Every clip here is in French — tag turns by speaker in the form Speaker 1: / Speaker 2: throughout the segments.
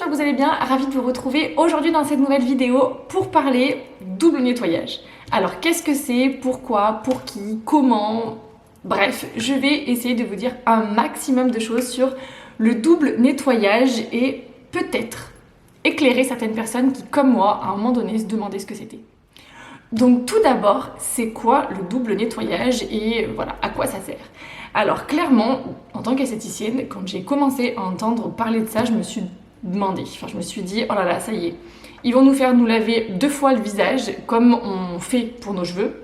Speaker 1: j'espère que vous allez bien, ravie de vous retrouver aujourd'hui dans cette nouvelle vidéo pour parler double nettoyage. Alors qu'est-ce que c'est, pourquoi, pour qui, comment, bref, je vais essayer de vous dire un maximum de choses sur le double nettoyage et peut-être éclairer certaines personnes qui, comme moi, à un moment donné, se demandaient ce que c'était. Donc tout d'abord, c'est quoi le double nettoyage et voilà, à quoi ça sert? Alors clairement, en tant qu'esthéticienne, quand j'ai commencé à entendre parler de ça, je me suis demandé, je me suis dit, oh là là, ça y est, ils vont nous faire nous laver 2 fois le visage comme on fait pour nos cheveux.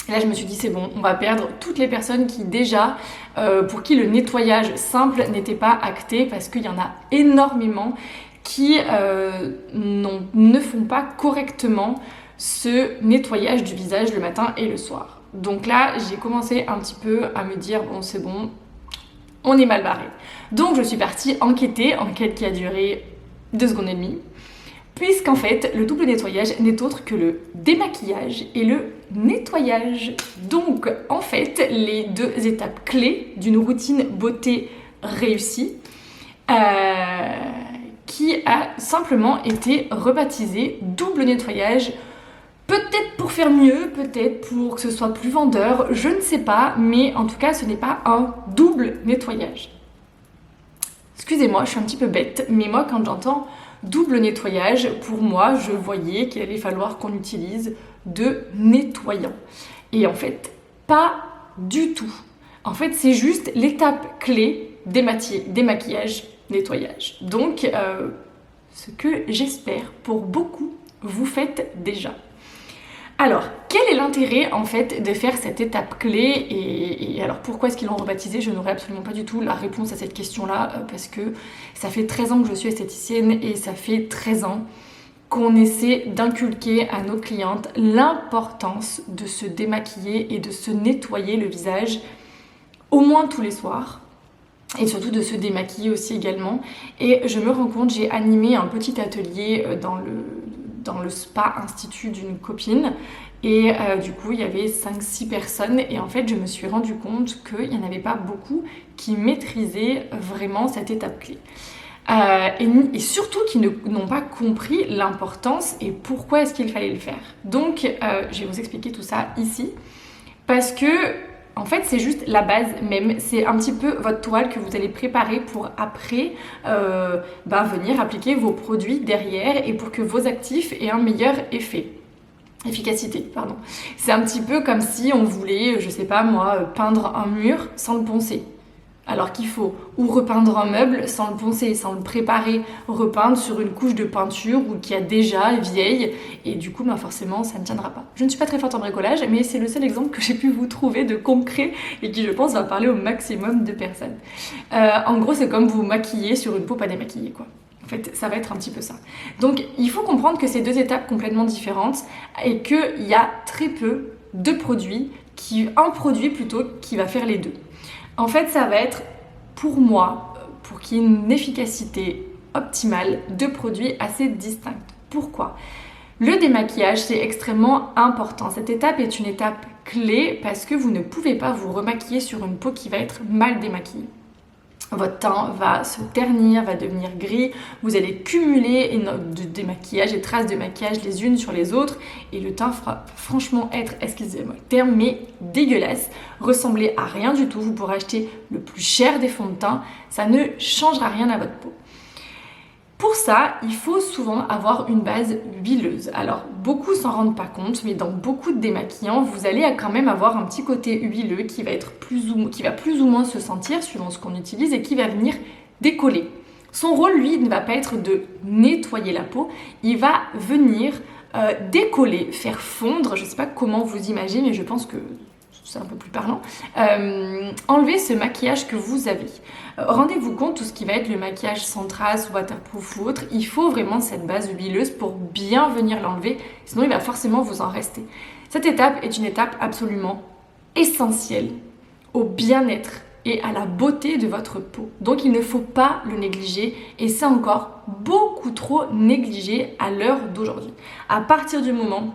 Speaker 1: Et là je me suis dit c'est bon, on va perdre toutes les personnes qui déjà, pour qui le nettoyage simple n'était pas acté, parce qu'il y en a énormément qui ne font pas correctement ce nettoyage du visage le matin et le soir. Donc là, j'ai commencé un petit peu à me dire, bon c'est bon, on est mal barré. Donc je suis partie enquêter, enquête qui a duré 2 secondes et demie, puisqu'en fait, le double nettoyage n'est autre que le démaquillage et le nettoyage. Donc en fait, les 2 étapes clés d'une routine beauté réussie, qui a simplement été rebaptisée double nettoyage. Peut-être pour faire mieux, peut-être pour que ce soit plus vendeur, je ne sais pas, mais en tout cas ce n'est pas un double nettoyage. Excusez-moi, je suis un petit peu bête, mais moi quand j'entends double nettoyage, pour moi je voyais qu'il allait falloir qu'on utilise de nettoyant. Et en fait, pas du tout. En fait, c'est juste l'étape clé démaquillage, nettoyage. Donc, ce que j'espère pour beaucoup, vous faites déjà. Alors, quel est l'intérêt en fait de faire cette étape clé et alors pourquoi est-ce qu'ils l'ont rebaptisé? Je n'aurai absolument pas du tout la réponse à cette question-là parce que ça fait 13 ans que je suis esthéticienne et ça fait 13 ans qu'on essaie d'inculquer à nos clientes l'importance de se démaquiller et de se nettoyer le visage au moins tous les soirs. Et surtout de se démaquiller aussi également. Et je me rends compte, j'ai animé un petit atelier dans le spa institut d'une copine. Et du coup, il y avait 5-6 personnes. Et en fait, je me suis rendu compte qu'il n'y en avait pas beaucoup qui maîtrisaient vraiment cette étape clé. Et surtout qui n'ont pas compris l'importance et pourquoi est-ce qu'il fallait le faire. Donc, je vais vous expliquer tout ça ici. Parce que en fait, c'est juste la base même, c'est un petit peu votre toile que vous allez préparer pour après venir appliquer vos produits derrière et pour que vos actifs aient un meilleur efficacité, pardon. C'est un petit peu comme si on voulait, je sais pas moi, peindre un mur sans le poncer. Alors qu'il faut ou repeindre un meuble sans le poncer, sans le préparer, repeindre sur une couche de peinture ou qui a déjà vieille et du coup forcément ça ne tiendra pas. Je ne suis pas très forte en bricolage mais c'est le seul exemple que j'ai pu vous trouver de concret et qui je pense va parler au maximum de personnes. En gros c'est comme vous maquiller sur une peau pas démaquillée quoi. En fait, ça va être un petit peu ça. Donc, il faut comprendre que c'est 2 étapes complètement différentes et qu'il y a très peu de produits, un produit plutôt, qui va faire les 2. En fait, ça va être, pour moi, pour qu'il y ait une efficacité optimale, 2 produits assez distincts. Pourquoi ? Le démaquillage, c'est extrêmement important. Cette étape est une étape clé parce que vous ne pouvez pas vous remaquiller sur une peau qui va être mal démaquillée. Votre teint va se ternir, va devenir gris, vous allez cumuler de démaquillage et traces de maquillage les unes sur les autres et le teint fera franchement être, excusez-moi le terme, mais dégueulasse, ressembler à rien du tout. Vous pourrez acheter le plus cher des fonds de teint, ça ne changera rien à votre peau. Pour ça, il faut souvent avoir une base huileuse. Alors, beaucoup s'en rendent pas compte, mais dans beaucoup de démaquillants, vous allez quand même avoir un petit côté huileux qui va plus ou moins se sentir suivant ce qu'on utilise et qui va venir décoller. Son rôle, lui, ne va pas être de nettoyer la peau, il va venir décoller, faire fondre, je ne sais pas comment vous imaginez, mais je pense que c'est un peu plus parlant, enlever ce maquillage que vous avez. Rendez-vous compte, tout ce qui va être le maquillage sans trace, waterproof ou autre, il faut vraiment cette base huileuse pour bien venir l'enlever, sinon il va forcément vous en rester. Cette étape est une étape absolument essentielle au bien-être et à la beauté de votre peau. Donc il ne faut pas le négliger et c'est encore beaucoup trop négligé à l'heure d'aujourd'hui. À partir du moment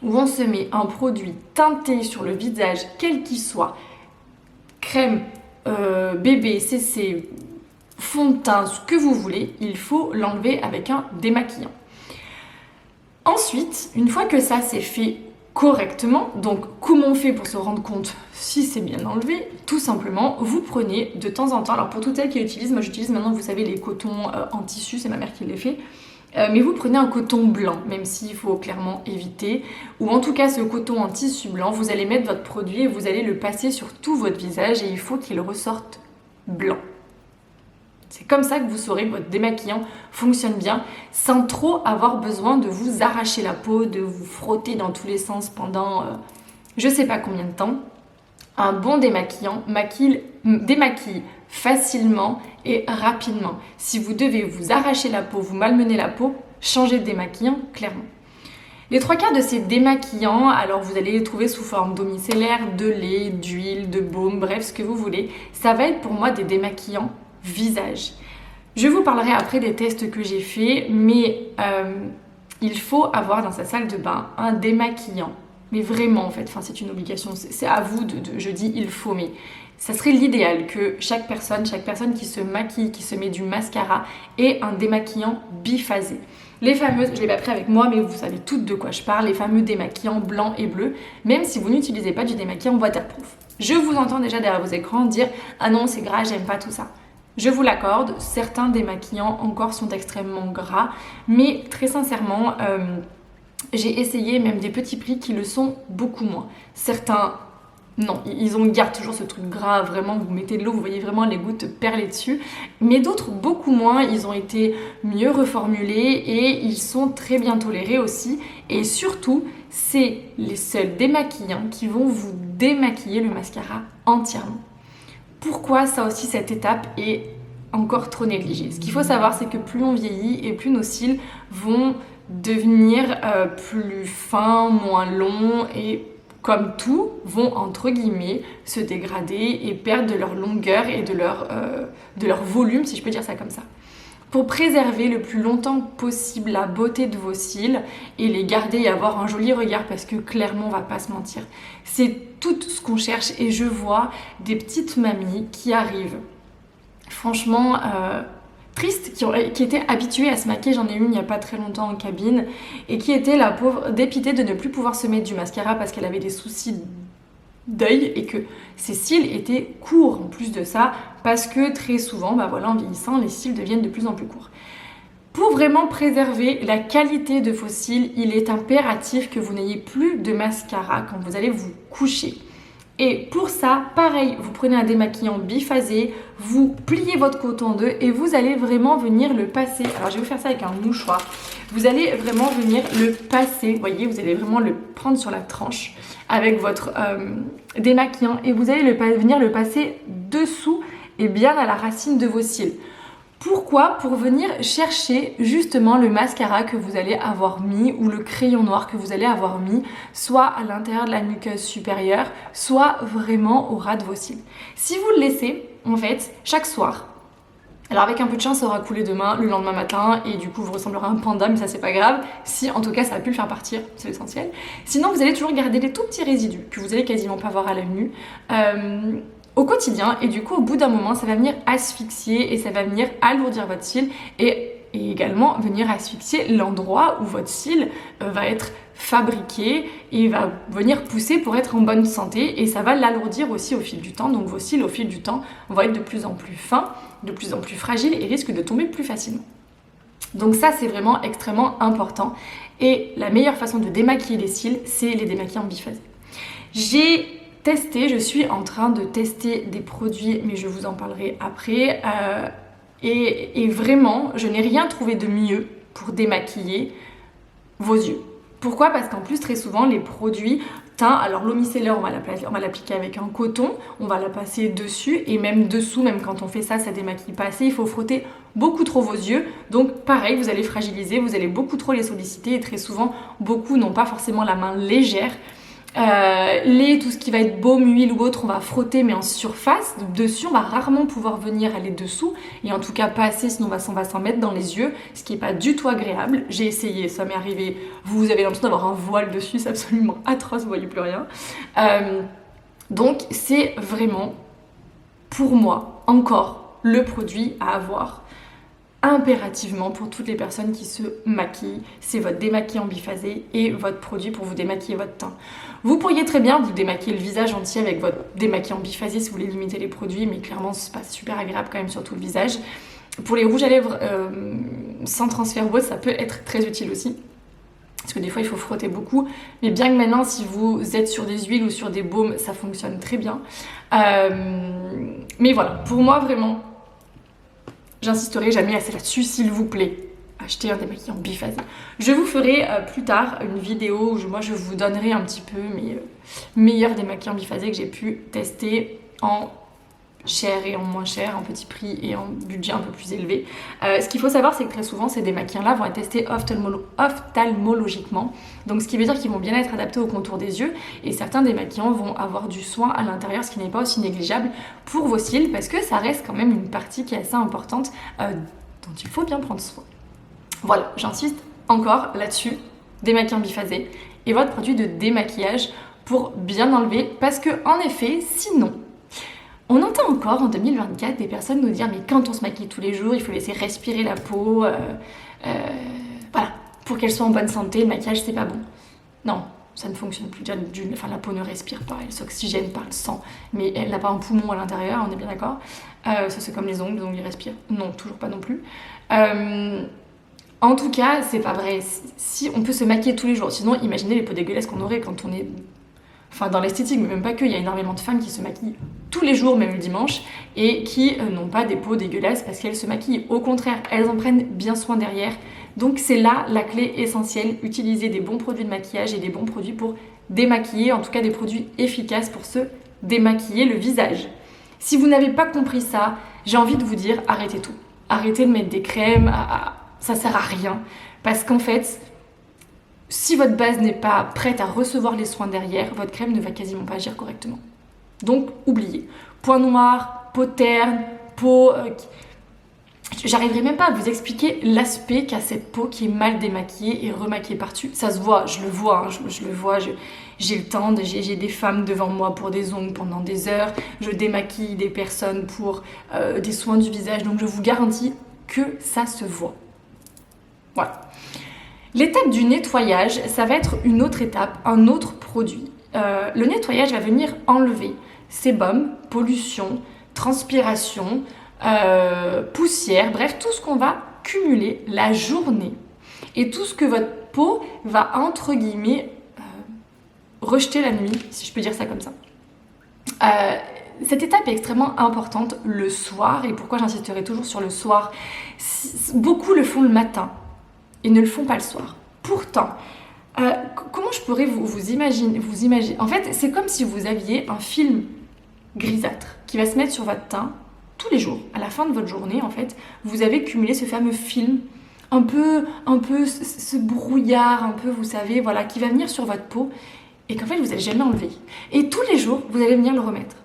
Speaker 1: où on se met un produit teinté sur le visage, quel qu'il soit, crème, bébé, CC, fond de teint, ce que vous voulez, il faut l'enlever avec un démaquillant. Ensuite, une fois que ça c'est fait correctement, donc comment on fait pour se rendre compte si c'est bien enlevé? Tout simplement, vous prenez de temps en temps, alors pour toutes celles qui l'utilisent, moi j'utilise maintenant, vous savez, les cotons en tissu, c'est ma mère qui les fait, mais vous prenez un coton blanc, même s'il faut clairement éviter, ou en tout cas ce coton en tissu blanc, vous allez mettre votre produit et vous allez le passer sur tout votre visage et il faut qu'il ressorte blanc. C'est comme ça que vous saurez que votre démaquillant fonctionne bien, sans trop avoir besoin de vous arracher la peau, de vous frotter dans tous les sens pendant je sais pas combien de temps. Un bon démaquillant démaquille facilement et rapidement. Si vous devez vous arracher la peau, vous malmener la peau, changez de démaquillant clairement. Les 3/4 de ces démaquillants, alors vous allez les trouver sous forme d'eau micellaire, de lait, d'huile, de baume, bref ce que vous voulez. Ça va être pour moi des démaquillants visage. Je vous parlerai après des tests que j'ai faits, mais il faut avoir dans sa salle de bain un démaquillant. Mais vraiment en fait, enfin, c'est une obligation, c'est à vous je dis il faut, mais ça serait l'idéal que chaque personne qui se maquille, qui se met du mascara ait un démaquillant biphasé. Les fameuses, je l'ai pas pris avec moi, mais vous savez toutes de quoi je parle, les fameux démaquillants blanc et bleu, même si vous n'utilisez pas du démaquillant waterproof. Je vous entends déjà derrière vos écrans dire « Ah non, c'est gras, j'aime pas tout ça ». Je vous l'accorde, certains démaquillants encore sont extrêmement gras, mais très sincèrement, j'ai essayé même des petits prix qui le sont beaucoup moins. Certains, non, gardent toujours ce truc gras, vraiment, vous mettez de l'eau, vous voyez vraiment les gouttes perler dessus, mais d'autres beaucoup moins, ils ont été mieux reformulés et ils sont très bien tolérés aussi, et surtout, c'est les seuls démaquillants qui vont vous démaquiller le mascara entièrement. Pourquoi ça aussi cette étape est encore trop négligée? Ce qu'il faut savoir, c'est que plus on vieillit et plus nos cils vont devenir plus fins, moins longs et comme tout vont entre guillemets se dégrader et perdre de leur longueur et de leur volume, si je peux dire ça comme ça. Pour préserver le plus longtemps possible la beauté de vos cils et les garder et avoir un joli regard, parce que clairement on va pas se mentir, c'est tout ce qu'on cherche et je vois des petites mamies qui arrivent franchement tristes, qui étaient habituées à se maquiller. J'en ai une il n'y a pas très longtemps en cabine et qui était la pauvre dépitée de ne plus pouvoir se mettre du mascara parce qu'elle avait des soucis d'œil et que ses cils étaient courts en plus de ça, parce que très souvent, en vieillissant, les cils deviennent de plus en plus courts. Pour vraiment préserver la qualité de vos cils, il est impératif que vous n'ayez plus de mascara quand vous allez vous coucher. Et pour ça, pareil, vous prenez un démaquillant biphasé, vous pliez votre coton en deux et vous allez vraiment venir le passer. Alors je vais vous faire ça avec un mouchoir. Vous allez vraiment venir le passer, vous voyez, vous allez vraiment le prendre sur la tranche avec votre démaquillant et vous allez venir le passer dessous et bien à la racine de vos cils. Pourquoi? Pour venir chercher justement le mascara que vous allez avoir mis ou le crayon noir que vous allez avoir mis, soit à l'intérieur de la muqueuse supérieure, soit vraiment au ras de vos cils. Si vous le laissez, en fait, chaque soir, alors avec un peu de chance, ça aura coulé demain, le lendemain matin, et du coup vous ressemblerez à un panda, mais ça c'est pas grave, si en tout cas ça a pu le faire partir, c'est l'essentiel. Sinon vous allez toujours garder des tout petits résidus que vous allez quasiment pas voir à l'œil nu. Au quotidien, et du coup au bout d'un moment ça va venir asphyxier et ça va venir alourdir votre cil et également venir asphyxier l'endroit où votre cil va être fabriqué et va venir pousser pour être en bonne santé, et ça va l'alourdir aussi au fil du temps. Donc vos cils au fil du temps vont être de plus en plus fins, de plus en plus fragiles et risquent de tomber plus facilement. Donc ça c'est vraiment extrêmement important, et la meilleure façon de démaquiller les cils, c'est les démaquillants biphasés. Je suis en train de tester des produits, mais je vous en parlerai après. Et vraiment, je n'ai rien trouvé de mieux pour démaquiller vos yeux. Pourquoi? Parce qu'en plus, très souvent, les produits teint, alors l'eau micellaire, on va l'appliquer avec un coton, on va la passer dessus et même dessous, même quand on fait ça, ça démaquille pas assez. Il faut frotter beaucoup trop vos yeux. Donc pareil, vous allez fragiliser, vous allez beaucoup trop les solliciter et très souvent, beaucoup n'ont pas forcément la main légère. Tout ce qui va être baume, huile ou autre, on va frotter mais en surface. Dessus, on va rarement pouvoir venir aller dessous, et en tout cas pas assez, sinon on va s'en mettre dans les yeux, ce qui est pas du tout agréable. J'ai essayé, ça m'est arrivé, vous avez l'impression d'avoir un voile dessus, c'est absolument atroce, vous voyez plus rien. Donc c'est vraiment, pour moi, encore le produit à avoir impérativement pour toutes les personnes qui se maquillent. C'est votre démaquillant biphasé et votre produit pour vous démaquiller votre teint. Vous pourriez très bien vous démaquiller le visage entier avec votre démaquillant biphasé si vous voulez limiter les produits, mais clairement c'est pas super agréable quand même sur tout le visage. Pour les rouges à lèvres sans transfert ou autre, ça peut être très utile aussi. Parce que des fois il faut frotter beaucoup, mais bien que maintenant si vous êtes sur des huiles ou sur des baumes, ça fonctionne très bien. Mais voilà, pour moi vraiment, j'insisterai jamais assez là-dessus, s'il vous plaît. Achetez un démaquillant biphasé. Je vous ferai plus tard une vidéo où moi je vous donnerai un petit peu mes meilleurs démaquillants biphasés que j'ai pu tester en cher et en moins cher, en petit prix et en budget un peu plus élevé. Ce qu'il faut savoir, c'est que très souvent ces démaquillants-là vont être testés ophtalmologiquement, donc ce qui veut dire qu'ils vont bien être adaptés au contour des yeux, et certains démaquillants vont avoir du soin à l'intérieur, ce qui n'est pas aussi négligeable pour vos cils, parce que ça reste quand même une partie qui est assez importante dont il faut bien prendre soin. Voilà, j'insiste encore là-dessus, démaquillant biphasé et votre produit de démaquillage pour bien enlever, parce que en effet, sinon, on entend encore en 2024 des personnes nous dire mais quand on se maquille tous les jours, il faut laisser respirer la peau, voilà, pour qu'elle soit en bonne santé, le maquillage c'est pas bon. Non, ça ne fonctionne plus. Déjà, la peau ne respire pas, elle s'oxygène par le sang, mais elle n'a pas un poumon à l'intérieur, on est bien d'accord. Ça c'est comme les ongles ils respirent. Non, toujours pas non plus. En tout cas, c'est pas vrai. Si on peut se maquiller tous les jours, sinon imaginez les peaux dégueulasses qu'on aurait quand on est... Enfin, dans l'esthétique, mais même pas que, il y a énormément de femmes qui se maquillent tous les jours, même le dimanche, et qui n'ont pas des peaux dégueulasses parce qu'elles se maquillent. Au contraire, elles en prennent bien soin derrière. Donc c'est là la clé essentielle, utiliser des bons produits de maquillage et des bons produits pour démaquiller, en tout cas des produits efficaces pour se démaquiller le visage. Si vous n'avez pas compris ça, j'ai envie de vous dire, arrêtez tout. Arrêtez de mettre des crèmes, ça sert à rien. Parce qu'en fait, si votre base n'est pas prête à recevoir les soins derrière, votre crème ne va quasiment pas agir correctement. Donc, oubliez. Point noir, peau terne, peau... J'arriverai même pas à vous expliquer l'aspect qu'a cette peau qui est mal démaquillée et remaquillée par-dessus. Ça se voit, je le vois, hein, je le vois, j'ai le temps, j'ai des femmes devant moi pour des ongles pendant des heures, je démaquille des personnes pour des soins du visage, donc je vous garantis que ça se voit. Voilà. L'étape du nettoyage, ça va être une autre étape, un autre produit. Le nettoyage va venir enlever sébum, pollution, transpiration, poussière, bref, tout ce qu'on va cumuler la journée et tout ce que votre peau va, entre guillemets, rejeter la nuit, si je peux dire ça comme ça. Cette étape est extrêmement importante le soir, et pourquoi j'insisterai toujours sur le soir, beaucoup le font le matin et ne le font pas le soir. Pourtant, comment je pourrais vous imaginer, en fait, c'est comme si vous aviez un film grisâtre qui va se mettre sur votre teint tous les jours. À la fin de votre journée, en fait, vous avez cumulé ce fameux film, un peu ce brouillard, un peu, vous savez, voilà, qui va venir sur votre peau et qu'en fait, vous n'allez jamais enlever. Et tous les jours, vous allez venir le remettre,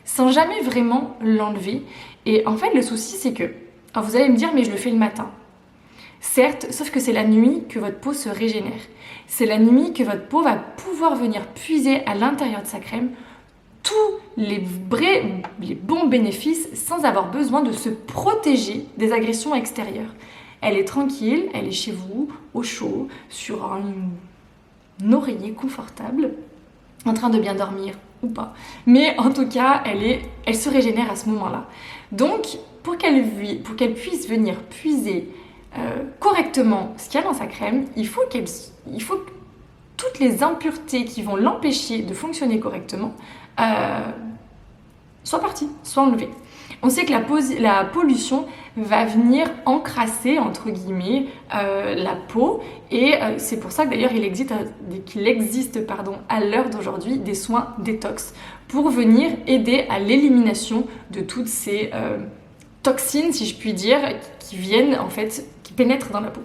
Speaker 1: sans jamais vraiment l'enlever. Et en fait, le souci, c'est que, alors vous allez me dire, mais je le fais le matin. Certes, sauf que c'est la nuit que votre peau se régénère. C'est la nuit que votre peau va pouvoir venir puiser à l'intérieur de sa crème tous les bons bénéfices sans avoir besoin de se protéger des agressions extérieures. Elle est tranquille, elle est chez vous, au chaud, sur un oreiller confortable, en train de bien dormir ou pas. Mais en tout cas, elle se régénère à ce moment-là. Donc, pour qu'elle puisse venir puiser correctement ce qu'il y a dans sa crème, il faut que toutes les impuretés qui vont l'empêcher de fonctionner correctement soient parties, soient enlevées. On sait que la pollution va venir encrasser, entre guillemets, la peau, et c'est pour ça que d'ailleurs qu'il existe à l'heure d'aujourd'hui des soins détox pour venir aider à l'élimination de toutes ces toxines, si je puis dire, qui viennent en fait, qui pénètrent dans la peau.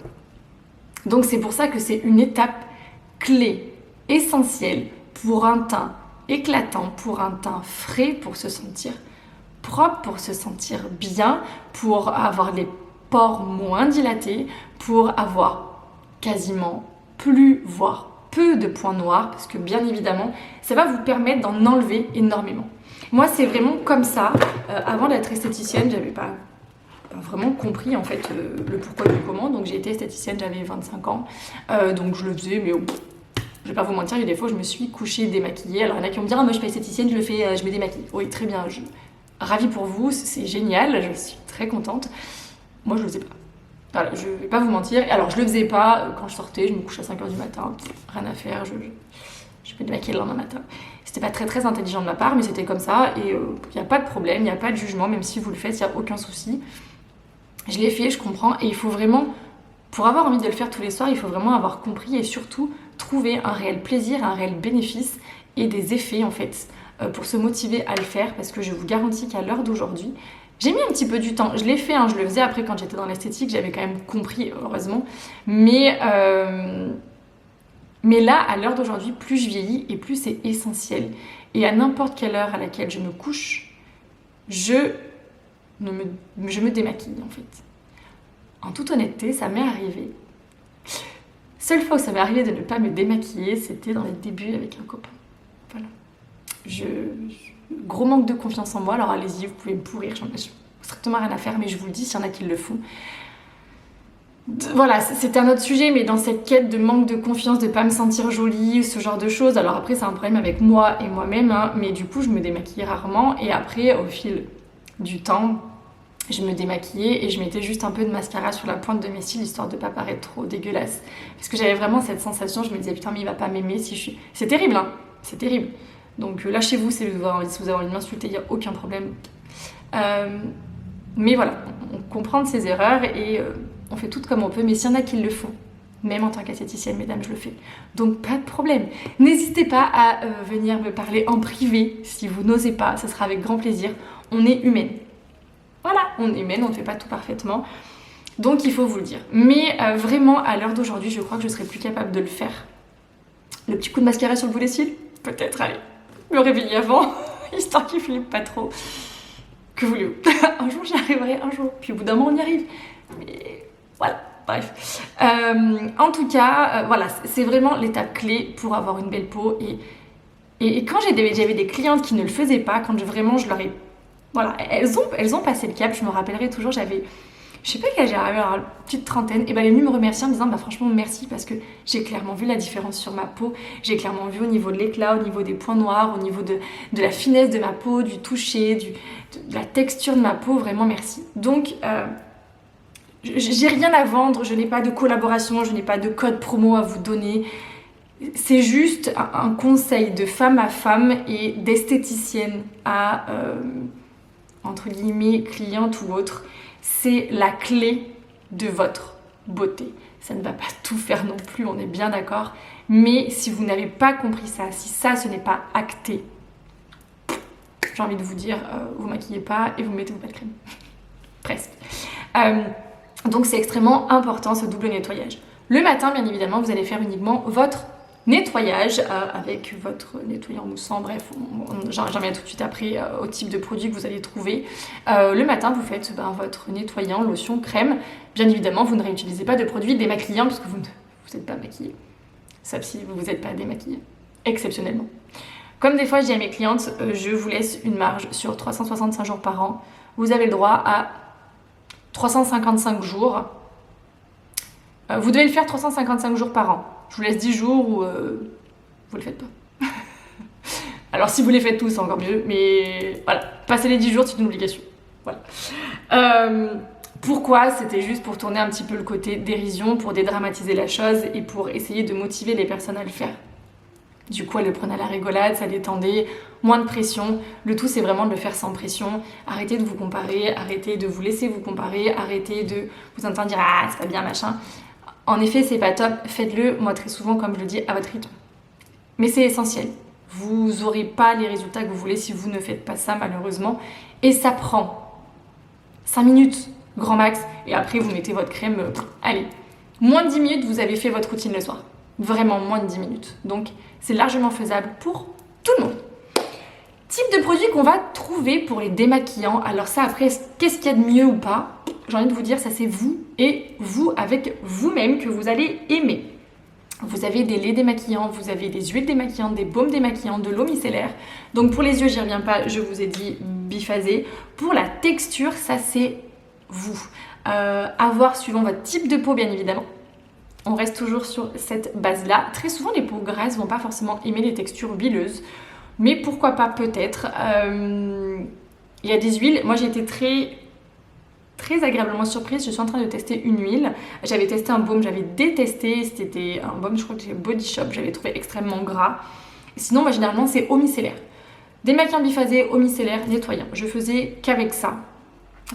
Speaker 1: Donc c'est pour ça que c'est une étape clé, essentielle pour un teint éclatant, pour un teint frais, pour se sentir propre, pour se sentir bien, pour avoir les pores moins dilatés, pour avoir quasiment plus, voire peu de points noirs, parce que bien évidemment, ça va vous permettre d'en enlever énormément. Moi, c'est vraiment comme ça. Avant d'être esthéticienne, j'avais pas vraiment compris en fait le pourquoi du comment. Donc j'ai été esthéticienne, j'avais 25 ans. Donc je le faisais, mais je vais pas vous mentir, il y a des fois je me suis couchée démaquillée. Alors il y en a qui vont me dire, ah, moi je suis pas esthéticienne, je le fais, je me démaquille. Oui, très bien, ravie pour vous, c'est génial, je suis très contente. Moi je le faisais pas. Voilà, je vais pas vous mentir. Alors je le faisais pas quand je sortais, je me couchais à 5h du matin, rien à faire, je me démaquillais le lendemain matin. C'était pas très très intelligent de ma part, mais c'était comme ça et il n'y a pas de problème, il n'y a pas de jugement, même si vous le faites, il n'y a aucun souci. Je l'ai fait, je comprends, et il faut vraiment, pour avoir envie de le faire tous les soirs, il faut vraiment avoir compris et surtout trouver un réel plaisir, un réel bénéfice et des effets en fait pour se motiver à le faire, parce que je vous garantis qu'à l'heure d'aujourd'hui, j'ai mis un petit peu du temps, je l'ai fait, hein, je le faisais après quand j'étais dans l'esthétique, j'avais quand même compris heureusement, mais là, à l'heure d'aujourd'hui, plus je vieillis et plus c'est essentiel. Et à n'importe quelle heure à laquelle je me couche, je me démaquille en fait. En toute honnêteté, ça m'est arrivé. Seule fois où ça m'est arrivé de ne pas me démaquiller, c'était dans les débuts avec un copain. Voilà. Gros manque de confiance en moi, alors allez-y, vous pouvez me pourrir, j'en ai strictement rien à faire, mais je vous le dis, s'il y en a qui le font. Voilà, c'était un autre sujet, mais dans cette quête de manque de confiance, de pas me sentir jolie, ce genre de choses, alors après c'est un problème avec moi et moi-même, hein, mais du coup je me démaquille rarement, et après au fil du temps, je me démaquillais et je mettais juste un peu de mascara sur la pointe de mes cils, histoire de pas paraître trop dégueulasse. Parce que j'avais vraiment cette sensation, je me disais putain mais il va pas m'aimer si je suis... C'est terrible, hein, c'est terrible. Donc lâchez-vous si vous avez envie de m'insulter, il n'y a aucun problème. Mais voilà, on comprend de ses erreurs et on fait tout comme on peut, mais s'il y en a qui le font, même en tant qu'esthéticienne, mesdames, je le fais. Donc pas de problème. N'hésitez pas à venir me parler en privé si vous n'osez pas, ce sera avec grand plaisir. On est humaine. Voilà, on est humaine, on ne fait pas tout parfaitement. Donc il faut vous le dire. Mais vraiment, à l'heure d'aujourd'hui, je crois que je serais plus capable de le faire. Le petit coup de mascara sur le bout des cils, peut-être, allez, me réveiller avant, histoire qu'il flippe pas trop. Que voulez-vous? Un jour j'y arriverai, un jour. Puis au bout d'un moment on y arrive. Mais voilà, bref. En tout cas, voilà, c'est vraiment l'étape clé pour avoir une belle peau. Et quand j'avais des clientes qui ne le faisaient pas, quand vraiment je leur ai... Voilà, elles ont passé le cap, je me rappellerai toujours, je sais pas quel âge j'avais, alors une petite trentaine, et ben elle est venue me remercier en me disant bah franchement merci parce que j'ai clairement vu la différence sur ma peau, j'ai clairement vu au niveau de l'éclat, au niveau des points noirs, au niveau de la finesse de ma peau, du toucher, de la texture de ma peau, vraiment merci. Donc j'ai rien à vendre, je n'ai pas de collaboration, je n'ai pas de code promo à vous donner. C'est juste un conseil de femme à femme et d'esthéticienne à entre guillemets cliente ou autre. C'est la clé de votre beauté. Ça ne va pas tout faire non plus, on est bien d'accord. Mais si vous n'avez pas compris ça, si ça ce n'est pas acté, j'ai envie de vous dire, vous maquillez pas et vous mettez pas de crème. Presque. Donc c'est extrêmement important ce double nettoyage. Le matin, bien évidemment, vous allez faire uniquement votre nettoyage avec votre nettoyant moussant, bref, j'en viens tout de suite après au type de produit que vous allez trouver. Le matin, vous faites votre nettoyant, lotion, crème. Bien évidemment, vous ne réutilisez pas de produits démaquillants parce que vous n'êtes pas maquillé. Sauf si vous n'êtes pas démaquillé, exceptionnellement. Comme des fois, je dis à mes clientes, je vous laisse une marge sur 365 jours par an. Vous avez le droit à 355 jours. Vous devez le faire 355 jours par an. Je vous laisse 10 jours où vous le faites pas. Alors si vous les faites tous, c'est encore mieux. Mais voilà, passer les 10 jours, c'est une obligation. Voilà. Pourquoi? C'était juste pour tourner un petit peu le côté dérision, pour dédramatiser la chose et pour essayer de motiver les personnes à le faire. Du coup, elle le prenait à la rigolade, ça détendait, moins de pression. Le tout, c'est vraiment de le faire sans pression. Arrêtez de vous comparer, arrêtez de vous laisser vous comparer, arrêtez de vous entendre dire « Ah, c'est pas bien, machin ». En effet, c'est pas top, faites-le, moi très souvent, comme je le dis, à votre rythme. Mais c'est essentiel. Vous n'aurez pas les résultats que vous voulez si vous ne faites pas ça, malheureusement. Et ça prend 5 minutes, grand max, et après vous mettez votre crème, allez. Moins de 10 minutes, vous avez fait votre routine le soir. Vraiment moins de 10 minutes. Donc, c'est largement faisable pour tout le monde. Type de produit qu'on va trouver pour les démaquillants. Alors ça, après, qu'est-ce qu'il y a de mieux ou pas? J'ai envie de vous dire, ça c'est vous et vous avec vous-même que vous allez aimer. Vous avez des laits démaquillants, vous avez des huiles démaquillantes, des baumes démaquillants, de l'eau micellaire. Donc pour les yeux, j'y reviens pas, je vous ai dit biphasé. Pour la texture, ça c'est vous. À voir suivant votre type de peau, bien évidemment. On reste toujours sur cette base-là. Très souvent, les peaux grasses vont pas forcément aimer les textures huileuses. Mais pourquoi pas, peut-être. Il y a des huiles. Moi, j'ai été très agréablement surprise. Je suis en train de tester une huile. J'avais testé un baume, j'avais détesté. C'était un baume, je crois que c'était Body Shop. J'avais trouvé extrêmement gras. Sinon, moi, généralement, c'est eau micellaire. Démaquillant biphasé, eau micellaire, nettoyant. Je faisais qu'avec ça.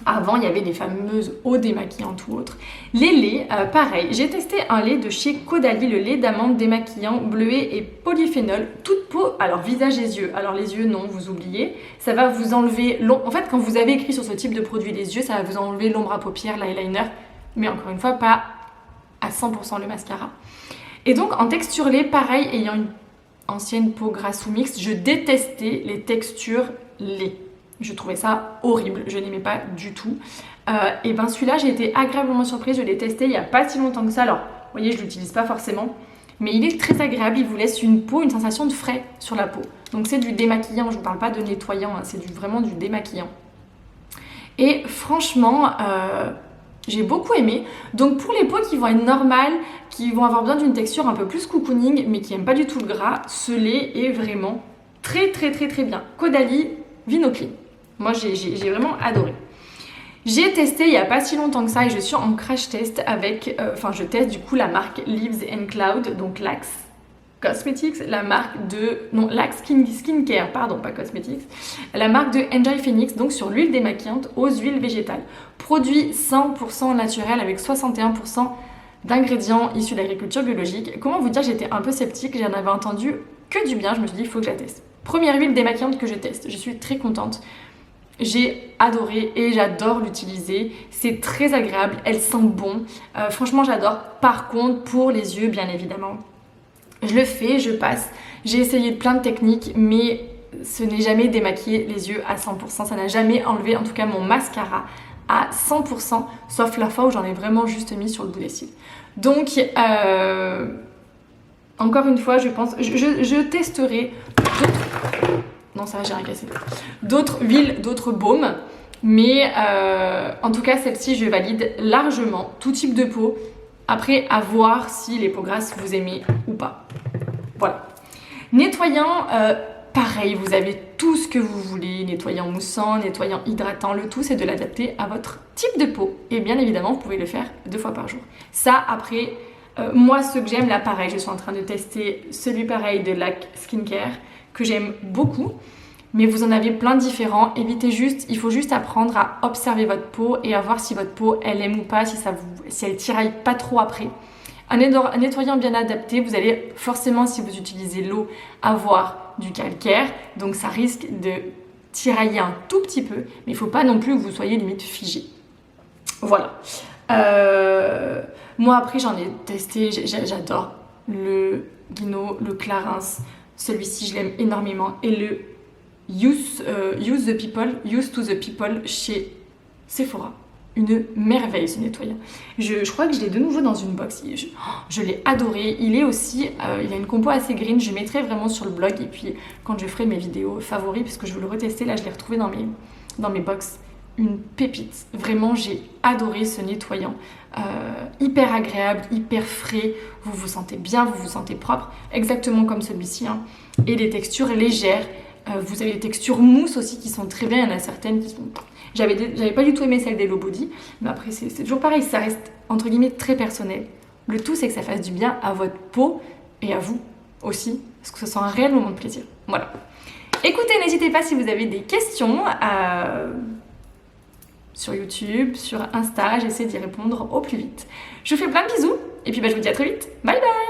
Speaker 1: Avant, il y avait des fameuses eaux démaquillantes ou autres. Les laits, pareil. J'ai testé un lait de chez Caudalie, le lait d'amande démaquillant, bleuet et polyphénol. Toute peau, alors visage et yeux. Alors les yeux, non, vous oubliez. Ça va vous enlever l'ombre. En fait, quand vous avez écrit sur ce type de produit les yeux, ça va vous enlever l'ombre à paupières, l'eyeliner. Mais encore une fois, pas à 100% le mascara. Et donc, en texture lait, pareil, ayant une ancienne peau grasse ou mixte, je détestais les textures lait. Je trouvais ça horrible, je n'aimais pas du tout. Et ben celui-là, j'ai été agréablement surprise, je l'ai testé il n'y a pas si longtemps que ça. Alors, vous voyez, je ne l'utilise pas forcément, mais il est très agréable, il vous laisse une sensation de frais sur la peau. Donc c'est du démaquillant, je ne vous parle pas de nettoyant, hein, c'est vraiment du démaquillant. Et franchement, j'ai beaucoup aimé. Donc pour les peaux qui vont être normales, qui vont avoir besoin d'une texture un peu plus cocooning, mais qui n'aiment pas du tout le gras, ce lait est vraiment très bien. Caudalie Vino Clean. Moi, j'ai vraiment adoré. J'ai testé il n'y a pas si longtemps que ça et je suis en crash test avec... je teste du coup la marque Leaves and Cloud, donc Lax Cosmetics, la marque de... Non, Lax Skincare, pardon, pas Cosmetics. La marque de Enjoy Phoenix, donc sur l'huile démaquillante aux huiles végétales. Produit 100% naturel avec 61% d'ingrédients issus d'agriculture biologique. Comment vous dire, j'étais un peu sceptique, j'en avais entendu que du bien, je me suis dit, il faut que je la teste. Première huile démaquillante que je teste, je suis très contente. J'ai adoré et j'adore l'utiliser, c'est très agréable, elle sent bon, franchement j'adore. Par contre, pour les yeux, bien évidemment, je le fais, je passe. J'ai essayé plein de techniques, mais ce n'est jamais démaquillé les yeux à 100%, ça n'a jamais enlevé en tout cas mon mascara à 100%, sauf la fois où j'en ai vraiment juste mis sur le bout des cils. Donc, encore une fois, je pense, je testerai d'autres... Non, ça va, j'ai rien cassé. D'autres huiles, d'autres baumes. Mais en tout cas, celle-ci, je valide largement tout type de peau. Après, à voir si les peaux grasses vous aimez ou pas. Voilà. Nettoyant, pareil, vous avez tout ce que vous voulez. Nettoyant moussant, nettoyant hydratant. Le tout, c'est de l'adapter à votre type de peau. Et bien évidemment, vous pouvez le faire 2 fois par jour. Ça, après, moi, ce que j'aime, là, pareil, je suis en train de tester celui pareil de Lax Skincare, que j'aime beaucoup, mais vous en avez plein de différents. Il faut juste apprendre à observer votre peau et à voir si votre peau elle aime ou pas, si elle tiraille pas trop après. Un nettoyant bien adapté, vous allez forcément, si vous utilisez l'eau, avoir du calcaire, donc ça risque de tirailler un tout petit peu, mais il faut pas non plus que vous soyez limite figé. Voilà. Moi après j'en ai testé, j'adore le Guino, le Clarins. Celui-ci, je l'aime énormément. Et le Use to the People chez Sephora. Une merveille ce nettoyant. Je crois que je l'ai de nouveau dans une box. Je l'ai adoré. Il est aussi, il a une compo assez green. Je mettrai vraiment sur le blog. Et puis quand je ferai mes vidéos favoris, parce que je veux le retester, là je l'ai retrouvé dans mes box. Une pépite. Vraiment, j'ai adoré ce nettoyant. Hyper agréable, hyper frais. Vous vous sentez bien, vous vous sentez propre. Exactement comme celui-ci. Hein. Et les textures légères. Vous avez les textures mousse aussi qui sont très bien. Il y en a certaines qui sont... J'avais pas du tout aimé celle d'Hello Body. Mais après, c'est toujours pareil. Ça reste, entre guillemets, très personnel. Le tout, c'est que ça fasse du bien à votre peau et à vous aussi. Parce que ce soit un réel moment de plaisir. Voilà. Écoutez, n'hésitez pas si vous avez des questions sur YouTube, sur Insta, j'essaie d'y répondre au plus vite. Je vous fais plein de bisous et puis je vous dis à très vite. Bye bye.